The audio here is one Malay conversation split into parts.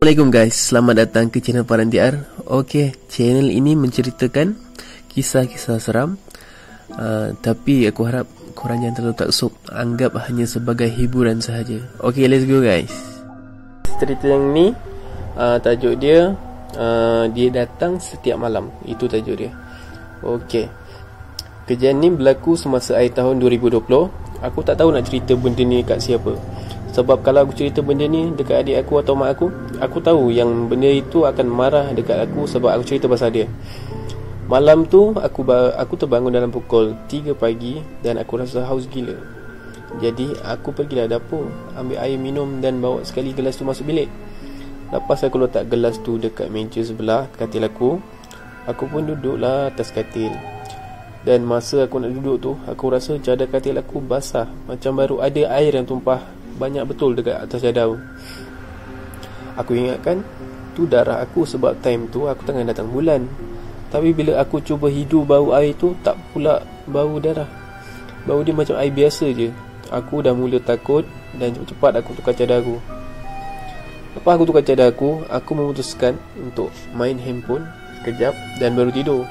Assalamualaikum guys, selamat datang ke channel Parantiar. Okey, channel ini menceritakan kisah-kisah seram, tapi aku harap korang jangan terlalu taksub, anggap hanya sebagai hiburan sahaja. Okey, let's go guys. Cerita yang ni, tajuk dia dia datang setiap malam. Itu tajuk dia. Okey, kejadian ni berlaku semasa akhir tahun 2020. Aku tak tahu nak cerita benda ni kat siapa. Sebab kalau aku cerita benda ni dekat adik aku atau mak aku tahu yang benda itu akan marah dekat aku sebab aku cerita pasal dia. Malam tu aku terbangun dalam pukul 3 pagi dan aku rasa haus gila. Jadi aku pergilah dapur, ambil air minum dan bawa sekali gelas tu masuk bilik. Lepas aku letak gelas tu dekat meja sebelah katil aku pun duduklah atas katil. Dan masa aku nak duduk tu, aku rasa cadar katil aku basah, macam baru ada air yang tumpah banyak betul dekat atas cadar. Aku ingatkan tu darah aku sebab time tu aku tengah datang bulan. Tapi bila aku cuba hidu bau air tu, tak pula bau darah. Bau dia macam air biasa je. Aku dah mula takut dan cepat-cepat aku tukar cadar aku. Lepas aku tukar cadar aku memutuskan untuk main handphone sekejap dan baru tidur.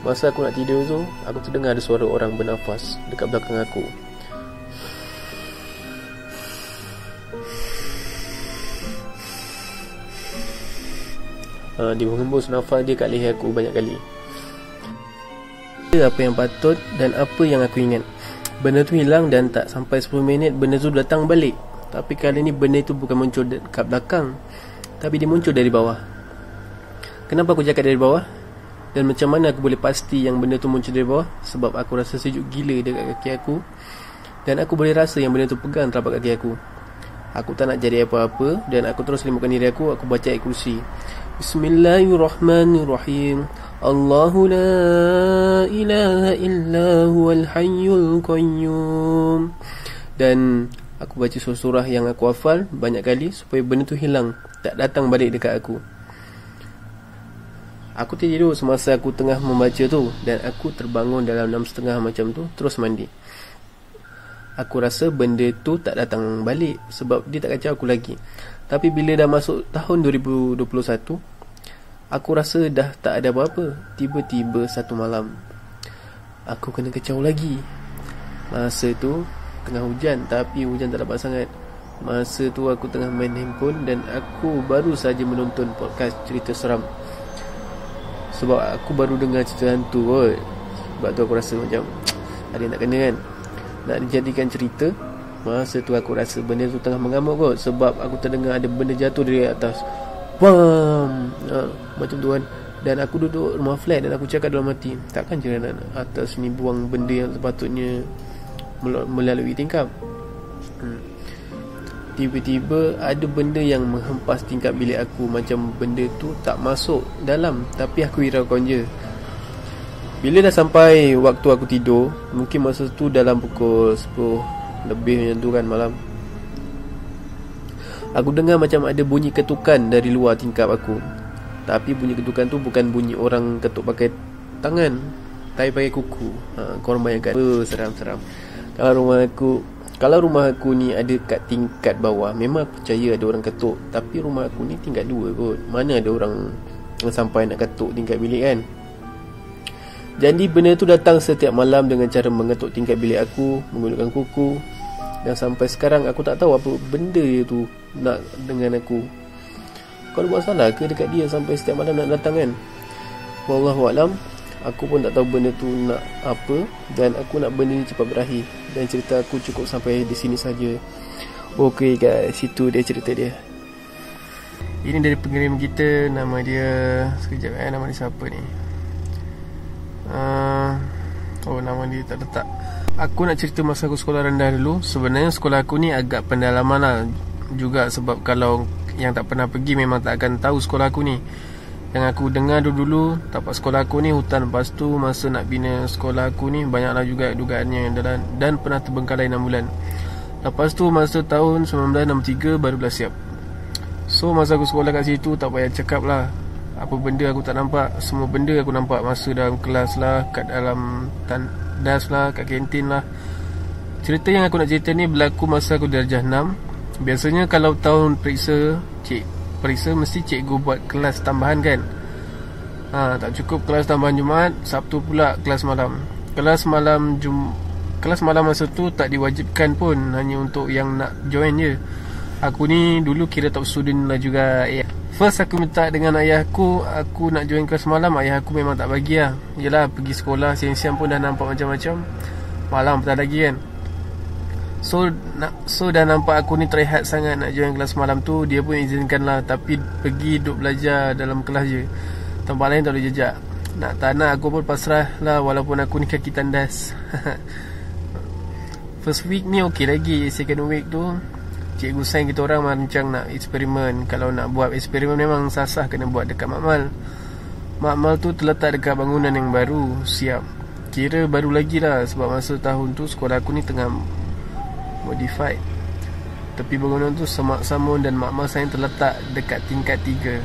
Masa aku nak tidur tu, aku terdengar ada suara orang bernafas dekat belakang aku. Dia menghembus nafas dia kat leher aku banyak kali. Apa yang patut dan apa yang aku ingat. Benda tu hilang dan tak sampai 10 minit benda tu datang balik. Tapi kali ni benda tu bukan muncul kat belakang, tapi dia muncul dari bawah. Kenapa aku cakap dari bawah? Dan macam mana aku boleh pasti yang benda tu muncul dari bawah? Sebab aku rasa sejuk gila dekat kaki aku. Dan aku boleh rasa yang benda tu pegang telapak kaki aku. Aku tak nak jadi apa-apa dan aku terus limutkan diri aku baca ayat kursi. Bismillahirrahmanirrahim. Allahu la ilaha illa huwal hayyul qayyum. Dan aku baca surah yang aku hafal banyak kali supaya benda tu hilang, tak datang balik dekat aku. Aku tidur semasa aku tengah membaca tu dan aku terbangun dalam 6.30 macam tu, terus mandi. Aku rasa benda tu tak datang balik sebab dia tak kacau aku lagi. Tapi bila dah masuk tahun 2021, aku rasa dah tak ada apa-apa. Tiba-tiba satu malam aku kena kacau lagi. Masa tu tengah hujan, tapi hujan tak dapat sangat. Masa tu aku tengah main handphone dan aku baru saja menonton podcast cerita seram. Sebab aku baru dengar cerita hantu kot. Sebab tu aku rasa macam ada yang nak kena kan, nak dijadikan cerita. Masa tu aku rasa benda tu tengah mengamuk kot. Sebab aku terdengar ada benda jatuh dari atas. Bam! Macam tu kan. Dan aku duduk rumah flat dan aku cakap dalam hati, takkan je anak atas ni buang benda yang sepatutnya melalui tingkap. Tiba-tiba ada benda yang menghempas tingkap bilik aku. Macam benda tu tak masuk dalam, tapi aku hiraukan je. Bila dah sampai waktu aku tidur, mungkin masa tu dalam pukul 10 lebih macam tu kan malam, aku dengar macam ada bunyi ketukan dari luar tingkap aku. Tapi bunyi ketukan tu bukan bunyi orang ketuk pakai tangan, tapi pakai kuku. Korang bayangkan, seram-seram. Kalau rumah aku ni ada kat tingkat bawah, memang aku percaya ada orang ketuk. Tapi rumah aku ni tingkat 2 kot, mana ada orang yang sampai nak ketuk tingkat bilik kan. Jadi benda tu datang setiap malam dengan cara mengetuk tingkat bilik aku menggunakan kuku. Dan sampai sekarang aku tak tahu apa benda dia tu nak dengan aku. Kau ada buat salah ke dekat dia sampai setiap malam nak datang kan? Wallahualam. Aku pun tak tahu benda tu nak apa. Dan aku nak benda ni cepat berakhir. Dan cerita aku cukup sampai di sini saja. Okay guys, itu dia cerita dia. Ini dari pengirim kita. Nama dia, sekejap nama dia siapa ni? Nama dia tak letak. Aku nak cerita masa aku sekolah rendah dulu. Sebenarnya sekolah aku ni agak pendalaman lah juga. Sebab kalau yang tak pernah pergi memang tak akan tahu sekolah aku ni. Yang aku dengar dulu tapak sekolah aku ni hutan. Lepas tu masa nak bina sekolah aku ni banyaklah juga dugaannya dan pernah terbengkalai 6 bulan. Lepas tu masa tahun 1963 barulah siap. So masa aku sekolah kat situ, tak payah cakap lah apa benda aku tak nampak. Semua benda aku nampak masa dalam kelas lah, kat dalam tandas lah, kat kantin lah. Cerita yang aku nak cerita ni berlaku masa aku darjah 6. Biasanya kalau tahun periksa periksa mesti cikgu buat kelas tambahan kan. Tak cukup kelas tambahan Jumaat, Sabtu pula kelas malam. Kelas malam masa tu tak diwajibkan pun, hanya untuk yang nak join je. Aku ni dulu kira top student lah juga. First aku minta dengan ayahku, aku nak join kelas malam. Ayah aku memang tak bagi lah. Yelah, pergi sekolah siang-siang pun dah nampak macam-macam, malam tak lagi kan. So dah nampak aku ni try hard sangat nak join kelas malam tu. Dia pun izinkan lah, tapi pergi duduk belajar dalam kelas je, tempat lain tak boleh jejak. Nak tak nak aku pun pasrah lah, walaupun aku ni kaki tandas. First week ni okey lagi. Second week tu cikgu sign kita orang merancang nak eksperimen. Kalau nak buat eksperimen memang sah-sah kena buat dekat Makmal. Makmal tu terletak dekat bangunan yang baru, siap. Kira baru lagi lah, sebab masa tahun tu sekolah aku ni tengah modified. Tepi bangunan tu Semak Samun dan Makmal saya terletak dekat tingkat 3.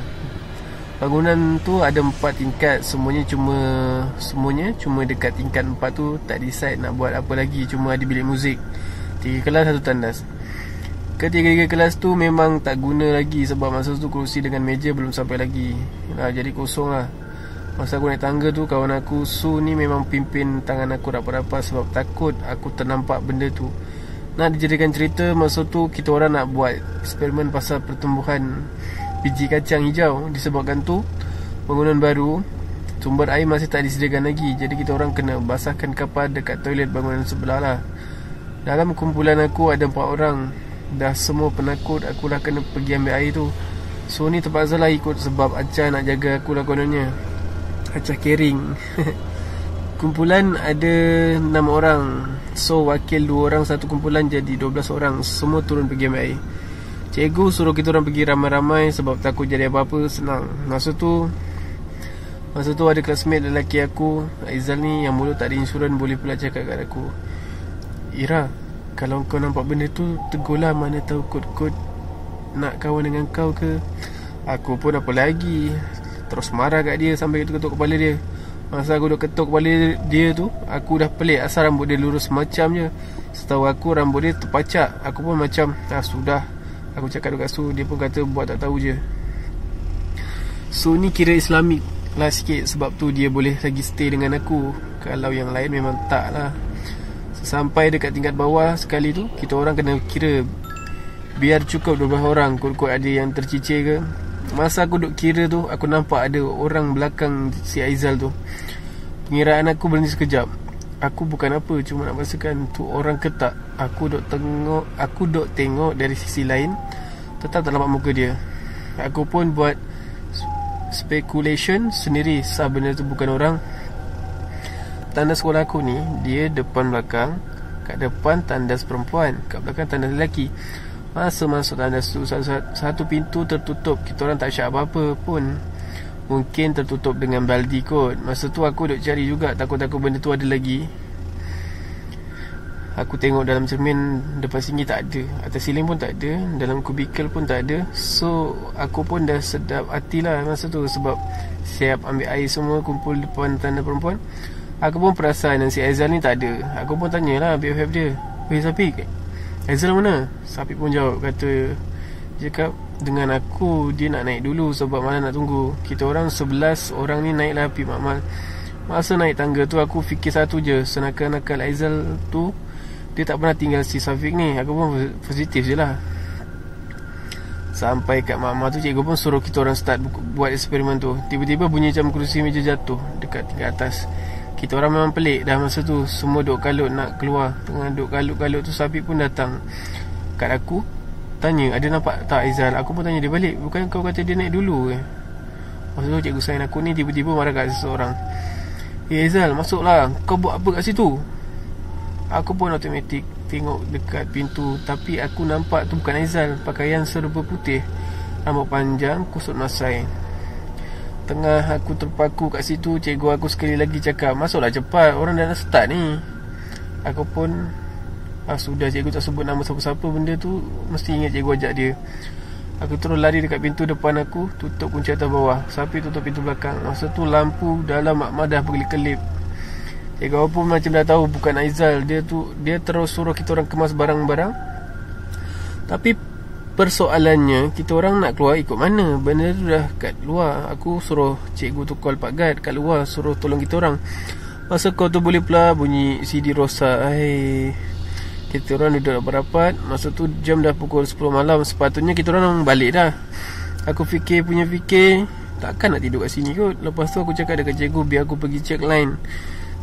Bangunan tu ada 4 tingkat. Semuanya cuma dekat tingkat 4 tu tak decide nak buat apa lagi. Cuma ada bilik muzik, 3 kelas 1 tandas. Ketiga-tiga kelas tu memang tak guna lagi, sebab masa tu kerusi dengan meja belum sampai lagi. Jadi kosong lah. Masa aku naik tangga tu, kawan aku Su ni memang pimpin tangan aku rapat-rapat, sebab takut aku ternampak benda tu. Nak dijadikan cerita, masa tu kita orang nak buat eksperimen pasal pertumbuhan biji kacang hijau. Disebabkan tu bangunan baru, sumber air masih tak disediakan lagi. Jadi kita orang kena basahkan kapal dekat toilet bangunan sebelah lah. Dalam kumpulan aku ada 4 orang. Dah semua penakut, aku dah kena pergi ambil air tu. So ni terpaksa lah ikut, sebab Acah nak jaga aku lah kononnya. Acah caring. Kumpulan ada 6 orang. So wakil 2 orang satu kumpulan, jadi 12 orang. Semua turun pergi ambil air. Cikgu suruh kita orang pergi ramai-ramai sebab takut jadi apa-apa. Senang. Masa tu ada classmate lelaki aku, Aizal ni, yang mulut tak ada insurans, boleh pula cakap kat aku, Ira, kalau kau nampak benda tu, tegurlah, mana tahu kod-kod nak kawan dengan kau ke. Aku pun apa lagi, terus marah kat dia sampai ketuk-ketuk kepala dia. Masa aku dah ketuk kepala dia tu, aku dah pelik asal rambut dia lurus macam je. Setahu aku rambut dia terpacak. Aku pun macam, sudah. Aku cakap dekat Su, dia pun kata buat tak tahu je. Su ni kira Islamik lah sikit, sebab tu dia boleh lagi stay dengan aku. Kalau yang lain memang tak lah. Sampai dekat tingkat bawah sekali tu, kita orang kena kira biar cukup 12 orang. Kot-kot ada yang tercicir ke. Masa aku duk kira tu, aku nampak ada orang belakang si Aizal tu. Pengiraan aku berhenti sekejap. Aku bukan apa, cuma nak pastikan tu orang ke tak. Aku duk tengok dari sisi lain, tetap tak nampak muka dia. Aku pun buat speculation sendiri, sah benda tu bukan orang. Tandas sekolah aku ni, dia depan belakang. Kat depan tandas perempuan, kat belakang tandas lelaki. Masa masuk tandas tu, satu pintu tertutup. Kita orang tak syak apa-apa pun. Mungkin tertutup dengan baldi kot. Masa tu aku duk cari juga, takut-takut benda tu ada lagi. Aku tengok dalam cermin depan sini tak ada, atas siling pun tak ada, dalam kubikel pun tak ada. So aku pun dah sedap hati lah masa tu, sebab siap ambil air semua, kumpul depan tanda perempuan. Aku pun perasan si Aizal ni tak ada. Aku pun tanyalah BFF dia, "Weh Safiq, Aizal mana?" Safiq pun jawab, kata, cakap dengan aku dia nak naik dulu sebab mana nak tunggu. Kita orang 11 orang ni naiklah pergi Makmal. Masa naik tangga tu aku fikir satu je, senakal-nakal Aizal tu, dia tak pernah tinggal si Safiq ni. Aku pun positif je lah. Sampai kat Makmal tu, cikgu pun suruh kita orang start buat eksperimen tu. Tiba-tiba bunyi macam kerusi meja jatuh dekat tingkat atas. Kita orang memang pelik dah masa tu. Semua duk kalut nak keluar. Tengah duk kalut-kalut tu Safiq pun datang kat aku, tanya, "Ada nampak tak Aizal?" Aku pun tanya dia balik, "Bukan kau kata dia naik dulu ke?" Masa tu cikgu sign aku ni tiba-tiba marah kat seseorang, Aizal, masuklah, kau buat apa kat situ?" Aku pun automatik tengok dekat pintu, tapi aku nampak tu bukan Aizal. Pakaian serba putih, rambut panjang, kusut masai. Tengah aku terpaku kat situ, cikgu aku sekali lagi cakap, "Masuklah cepat, orang dah nak start ni." Aku pun sudah, cikgu tak sebut nama siapa-siapa, benda tu mesti ingat cikgu ajak dia. Aku terus lari dekat pintu depan aku, tutup kunci atas bawah, sampai tutup pintu belakang. Masa tu lampu dalam Makmal dah berkelip-kelip. Cikgu pun macam dah tahu bukan Aizal. Dia terus suruh kita orang kemas barang-barang. Tapi persoalannya kita orang nak keluar ikut mana? Benda tu dah kat luar. Aku suruh cikgu tu call Pak Gad kat luar, suruh tolong kita orang. Masa call tu boleh pula bunyi CD rosak. Kita orang duduk rapat-rapat. Masa tu jam dah pukul 10 malam. Sepatutnya kita orang balik dah. Aku fikir takkan nak tidur kat sini kot. Lepas tu aku cakap dekat cikgu biar aku pergi check line,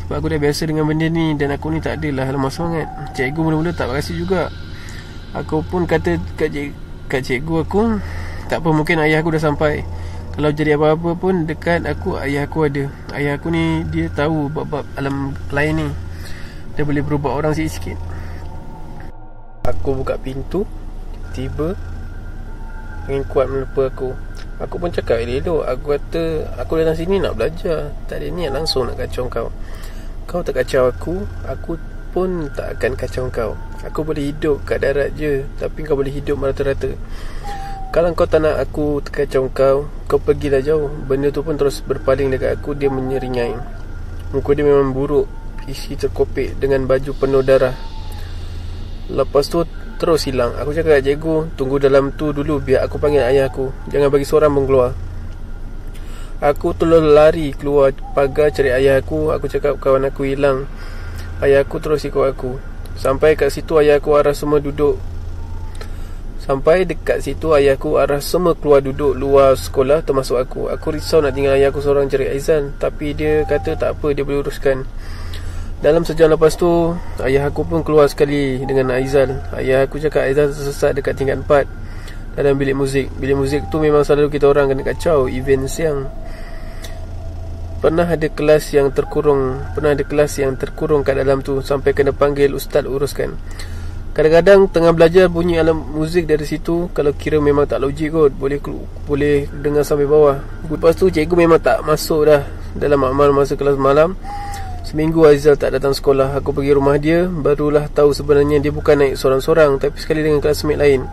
sebab aku dah biasa dengan benda ni. Dan aku ni tak adalah lemah semangat. Cikgu mula-mula tak berasa juga. Aku pun kata kat cikgu aku, tak apa, mungkin ayah aku dah sampai. Kalau jadi apa-apa pun dekat aku, ayah aku ada. Ayah aku ni dia tahu bab-bab alam lain ni. Dia boleh berubah orang sikit-sikit. Aku buka pintu, tiba angin kuat menepa aku. Aku pun cakap elok. Aku kata aku datang sini nak belajar, tak ada niat langsung nak kacau kau. Kau tak kacau aku pun tak akan kacau kau. Aku boleh hidup kat darat je, tapi kau boleh hidup merata-rata. Kalau kau tak nak aku terkacau kau pergilah jauh. Benda tu pun terus berpaling dekat aku. Dia menyeringai. Muka dia memang buruk, isi terkopik dengan baju penuh darah. Lepas tu terus hilang. Aku cakap kat cikgu, tunggu dalam tu dulu biar aku panggil ayah aku. Jangan bagi seorang pun keluar. Aku terus lari keluar pagar cari ayah aku. Aku cakap kawan aku hilang. Ayah aku terus ikut aku. Sampai kat situ ayah aku arah semua duduk. Sampai dekat situ ayah aku arah semua keluar duduk luar sekolah termasuk aku. Aku risau nak tinggal ayah aku seorang cari Aizan, tapi dia kata tak apa, dia boleh uruskan. Dalam sejam lepas tu ayah aku pun keluar sekali dengan Aizal. Ayah aku cakap Aizal tersesat dekat tingkat 4 dalam bilik muzik. Bilik muzik tu memang selalu kita orang kena kacau event siang. Pernah ada kelas yang terkurung kat dalam tu sampai kena panggil ustaz uruskan. Kadang-kadang tengah belajar bunyi alam muzik dari situ. Kalau kira memang tak logik kot, boleh dengar sampai bawah. Lepas tu cikgu memang tak masuk dah dalam amal masa kelas malam. Seminggu Aizal tak datang sekolah. Aku pergi rumah dia, barulah tahu sebenarnya dia bukan naik sorang-sorang, tapi sekali dengan classmate lain.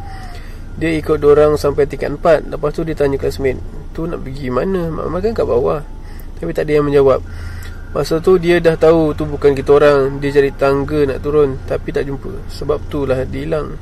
Dia ikut dorang sampai tingkat 4. Lepas tu dia tanya classmate, tu nak pergi mana? Mak kan kat bawah. Tapi tak ada yang menjawab. Masa tu dia dah tahu tu bukan kita orang. Dia cari tangga nak turun, tapi tak jumpa. Sebab tu lah dia hilang.